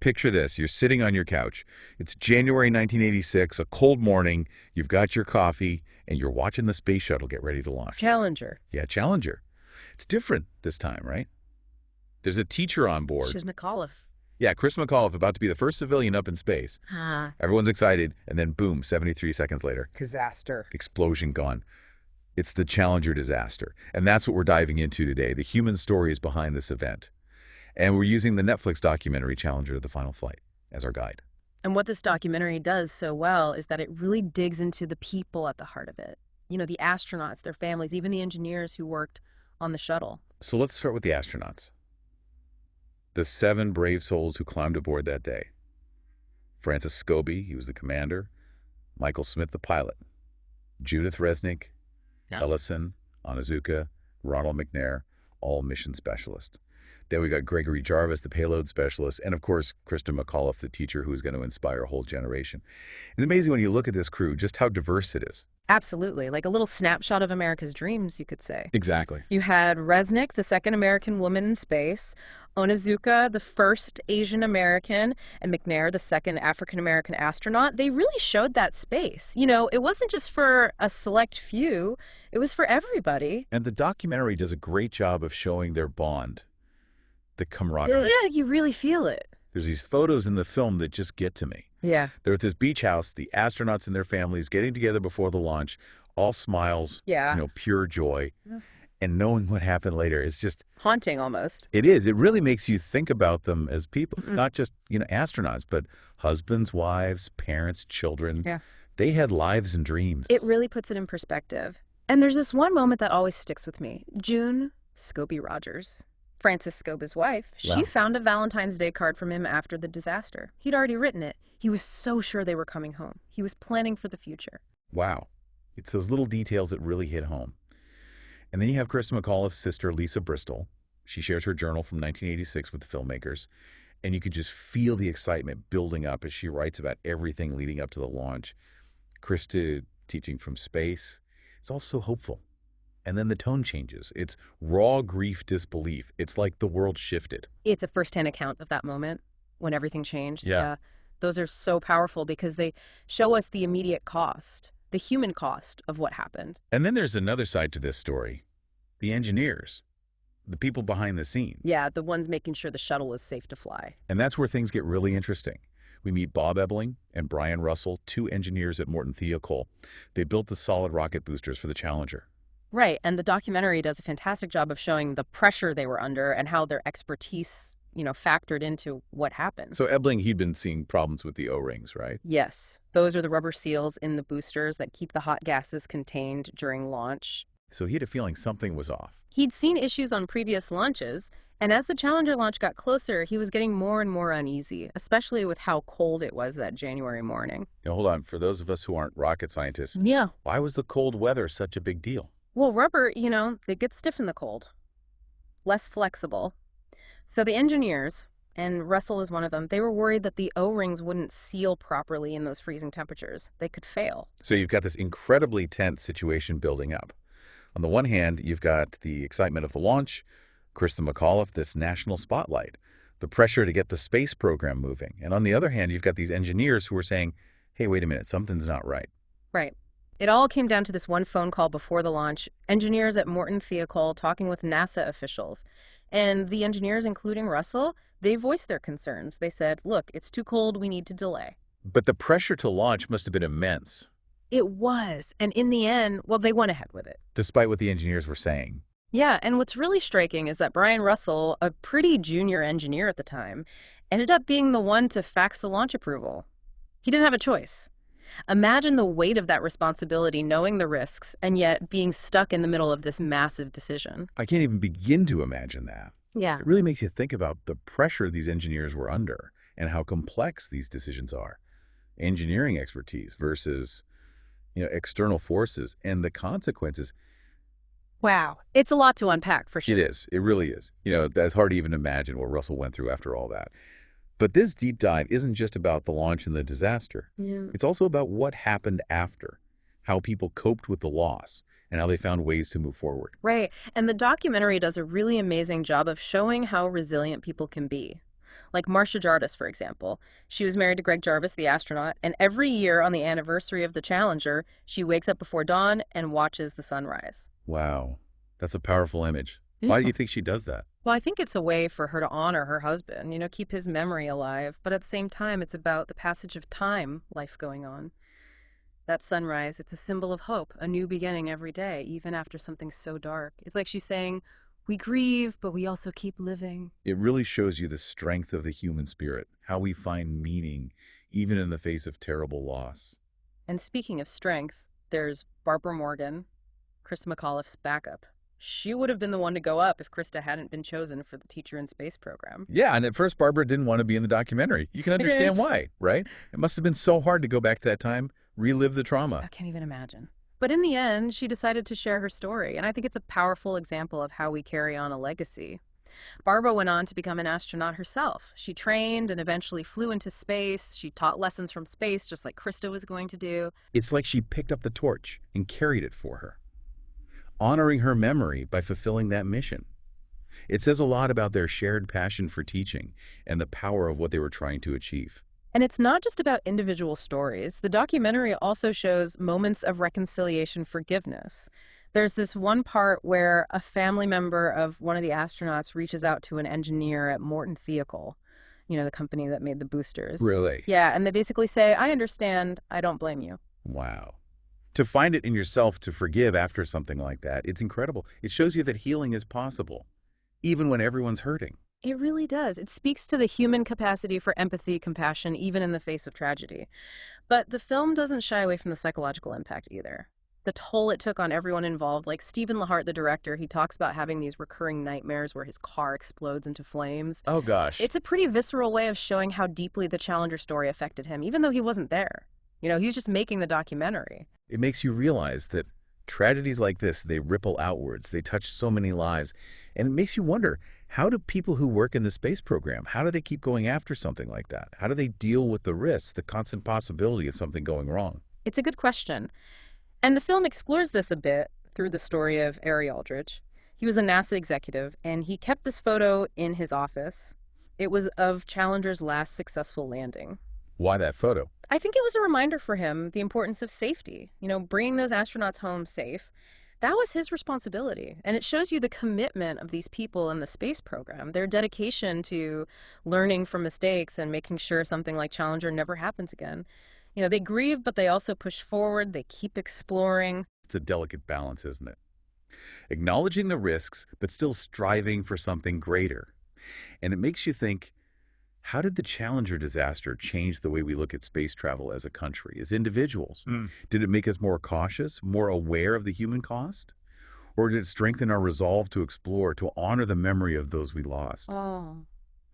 Picture this. You're sitting on your couch. It's January 1986, a cold morning. You've got your coffee, and you're watching the space shuttle get ready to launch. Challenger. Yeah, Challenger. It's different this time, right? There's a teacher on board. She's McAuliffe. Yeah, Chris McAuliffe, about to be the first civilian up in space. Ah. Everyone's excited, and then boom, 73 seconds later, Disaster. explosion gone. It's the Challenger disaster, and that's what we're diving into today, the human stories behind this event. And we're using the Netflix documentary Challenger: The Final Flight as our guide. And what this documentary does so well is that it really digs into the people at the heart of it. You know, the astronauts, their families, even the engineers who worked on the shuttle. So let's start with the astronauts. The 7 brave souls who climbed aboard that day. Francis Scobie, he was the commander. Michael Smith, the pilot. Judith Resnick, Ellison, Onizuka, Ronald McNair, all mission specialists. Then we got Gregory Jarvis, the payload specialist, and of course, Kristen McAuliffe, the teacher who's going to inspire a whole generation. It's amazing when you look at this crew, just how diverse it is. Absolutely. Like a little snapshot of America's dreams, you could say. Exactly. You had Resnick, the second American woman in space, Onizuka, the first Asian American, and McNair, the second African American astronaut. They really showed that space. You know, it wasn't just for a select few, it was for everybody. And the documentary does a great job of showing their bond, the camaraderie. Yeah, you really feel it. There's these photos in the film that just get to me. Yeah. They're at this beach house, the astronauts and their families getting together before the launch, all smiles, Yeah. Pure joy. Yeah. And knowing what happened later is just, Haunting almost. it is. It really makes you think about them as people, not just, astronauts, but husbands, wives, parents, children. Yeah. They had lives and dreams. It really puts it in perspective. And there's this one moment that always sticks with me. June Scobie Rogers, Francis Scobie's wife, she Wow. found a Valentine's Day card from him after the disaster. He'd already written it. He was so sure they were coming home. He was planning for the future. Wow. It's those little details that really hit home. And then you have Kristen McAuliffe's sister, Lisa Bristol. She shares her journal from 1986 with the filmmakers. And you could just feel the excitement building up as she writes about everything leading up to the launch. Krista teaching from space. It's all so hopeful. And then the tone changes. It's raw grief disbelief. It's like the world shifted. It's a firsthand account of that moment when everything changed. Yeah. Those are so powerful because they show us the immediate cost, the human cost of what happened. And then there's another side to this story. The engineers. The people behind the scenes. Yeah, the ones making sure the shuttle was safe to fly. And that's where things get really interesting. We meet Bob Ebling and Brian Russell, 2 engineers at Morton Thiokol. They built the solid rocket boosters for the Challenger. Right, and the documentary does a fantastic job of showing the pressure they were under and how their expertise, factored into what happened. So Ebling, he'd been seeing problems with the O-rings, right? Yes, those are the rubber seals in the boosters that keep the hot gases contained during launch. So he had a feeling something was off. He'd seen issues on previous launches, and as the Challenger launch got closer, he was getting more and more uneasy, especially with how cold it was that January morning. Now, hold on. For those of us who aren't rocket scientists, Yeah. why was the cold weather such a big deal? Well, rubber, they get stiff in the cold, less flexible. So the engineers, and Russell was one of them, they were worried that the O-rings wouldn't seal properly in those freezing temperatures. They could fail. So you've got this incredibly tense situation building up. On the one hand, you've got the excitement of the launch, Kristen McAuliffe, this national spotlight, the pressure to get the space program moving. And on the other hand, you've got these engineers who are saying, hey, wait a minute, something's not right. Right. It all came down to this one phone call before the launch, engineers at Morton Thiokol talking with NASA officials. And the engineers, including Russell, they voiced their concerns. They said, look, it's too cold, we need to delay. But the pressure to launch must have been immense, It was. And in the end, well, they went ahead with it. despite what the engineers were saying. Yeah, and what's really striking is that Brian Russell, a pretty junior engineer at the time, ended up being the one to fax the launch approval. He didn't have a choice. Imagine the weight of that responsibility, knowing the risks, and yet being stuck in the middle of this massive decision. I can't even begin to imagine that. Yeah. It really makes you think about the pressure these engineers were under and how complex these decisions are. Engineering expertise versus, external forces and the consequences. Wow. It's a lot to unpack, for sure. It is. It really is. That's hard to even imagine what Russell went through after all that. But this deep dive isn't just about the launch and the disaster. Yeah. It's also about what happened after, how people coped with the loss, and how they found ways to move forward. Right. And the documentary does a really amazing job of showing how resilient people can be. Like Marcia Jarvis, for example. She was married to Greg Jarvis, the astronaut, and every year on the anniversary of the Challenger, she wakes up before dawn and watches the sunrise. Wow, that's a powerful image. Yeah. Why do you think she does that? Well, I think it's a way for her to honor her husband, keep his memory alive, but at the same time, it's about the passage of time, life going on. That sunrise, it's a symbol of hope, a new beginning every day, even after something so dark. It's like she's saying, we grieve, but we also keep living. It really shows you the strength of the human spirit, how we find meaning even in the face of terrible loss. And speaking of strength, there's Barbara Morgan, Chris McAuliffe's backup. She would have been the one to go up if Krista hadn't been chosen for the Teacher in Space program. Yeah, and at first Barbara didn't want to be in the documentary. You can understand why, right? It must have been so hard to go back to that time, relive the I trauma. can't even imagine. But in the end, she decided to share her story, and I think it's a powerful example of how we carry on a legacy. Barbara went on to become an astronaut herself. She trained and eventually flew into space. She taught lessons from space, just like Krista was going to do. It's like she picked up the torch and carried it for her, honoring her memory by fulfilling that mission. It says a lot about their shared passion for teaching and the power of what they were trying to achieve. And it's not just about individual stories. The documentary also shows moments of reconciliation, forgiveness. There's this one part where a family member of one of the astronauts reaches out to an engineer at Morton Thiokol, the company that made the boosters. Really? Yeah, and they basically say, I understand, I don't blame you. Wow. To find it in yourself to forgive after something like that, it's incredible. It shows you that healing is possible, even when everyone's hurting. It really does. It speaks to the human capacity for empathy, compassion, even in the face of tragedy. But the film doesn't shy away from the psychological impact either. The toll it took on everyone involved, like Stephen Lahart, the director, he talks about having these recurring nightmares where his car explodes into flames. Oh, gosh. It's a pretty visceral way of showing how deeply the Challenger story affected him, even though he wasn't there. He was just making the documentary. It makes you realize that tragedies like this, they ripple outwards. They touch so many lives. And it makes you wonder, how do people who work in the space program, how do they keep going after something like that? How do they deal with the risks, the constant possibility of something going wrong? It's a good question. And the film explores this a bit through the story of Ari Aldrich. He was a NASA executive, and he kept this photo in his office. It was of Challenger's last successful landing. Why that photo? I think it was a reminder for him the importance of safety. Bringing those astronauts home safe. That was his responsibility. And it shows you the commitment of these people in the space program, their dedication to learning from mistakes and making sure something like Challenger never happens again. They grieve, but they also push forward. They keep exploring. It's a delicate balance, isn't it? Acknowledging the risks, but still striving for something greater. And it makes you think, how did the Challenger disaster change the way we look at space travel as a country, as individuals? Did it make us more cautious, more aware of the human cost? Or did it strengthen our resolve to explore, to honor the memory of those we lost? Oh.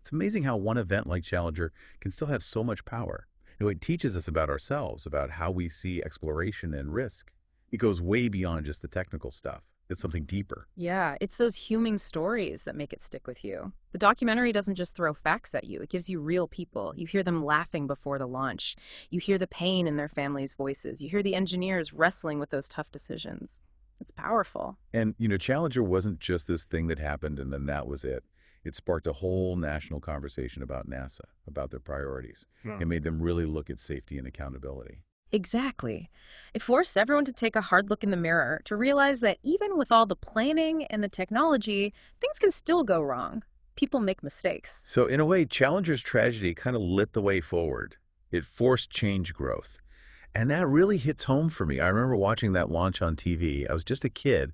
It's amazing how one event like Challenger can still have so much power. It teaches us about ourselves, about how we see exploration and risk. It goes way beyond just the technical stuff. It's something deeper. Yeah, it's those human stories that make it stick with you. The documentary doesn't just throw facts at you. It gives you real people. You hear them laughing before the launch. You hear the pain in their families' voices. You hear the engineers wrestling with those tough decisions. It's powerful. And, Challenger wasn't just this thing that happened and then that was it. It sparked a whole national conversation about NASA, about their priorities. It made them really look at safety and accountability. Exactly. It forced everyone to take a hard look in the mirror, to realize that even with all the planning and the technology, things can still go wrong. People make mistakes. So in a way, Challenger's tragedy kind of lit the way forward. It forced change growth. And that really hits home for me. I remember watching that launch on TV. I was just a kid,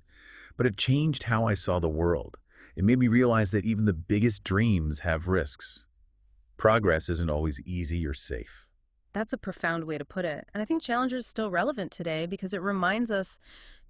but it changed how I saw the world. It made me realize that even the biggest dreams have risks. Progress isn't always easy or safe. That's a profound way to put it. And I think Challenger is still relevant today because it reminds us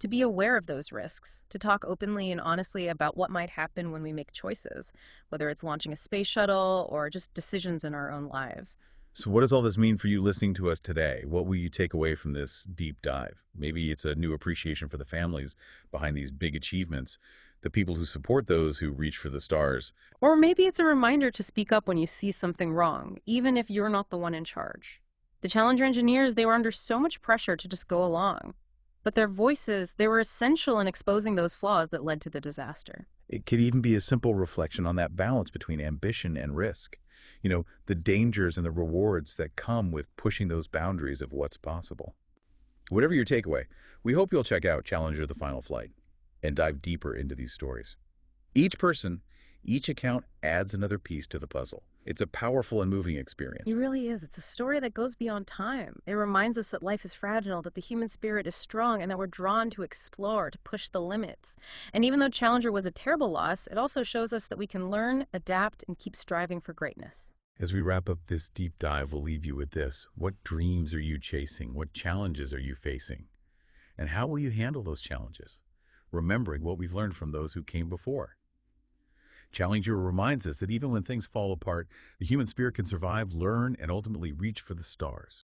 to be aware of those risks, to talk openly and honestly about what might happen when we make choices, whether it's launching a space shuttle or just decisions in our own lives. So what does all this mean for you listening to us today? What will you take away from this deep dive? Maybe it's a new appreciation for the families behind these big achievements, the people who support those who reach for the stars. Or maybe it's a reminder to speak up when you see something wrong, even if you're not the one in charge. The Challenger engineers, they were under so much pressure to just go along. But their voices, they were essential in exposing those flaws that led to the disaster. It could even be a simple reflection on that balance between ambition and risk. the dangers and the rewards that come with pushing those boundaries of what's possible. Whatever your takeaway, we hope you'll check out Challenger: The Final Flight and dive deeper into these stories. Each person, each account adds another piece to the puzzle. It's a powerful and moving experience. It really is. It's a story that goes beyond time. It reminds us that life is fragile, that the human spirit is strong, and that we're drawn to explore, to push the limits. And even though Challenger was a terrible loss, it also shows us that we can learn, adapt, and keep striving for greatness. As we wrap up this deep dive, we'll leave you with this. What dreams are you chasing? What challenges are you facing? And how will you handle those challenges? Remembering what we've learned from those who came before. Challenger reminds us that even when things fall apart, the human spirit can survive, learn, and ultimately reach for the stars.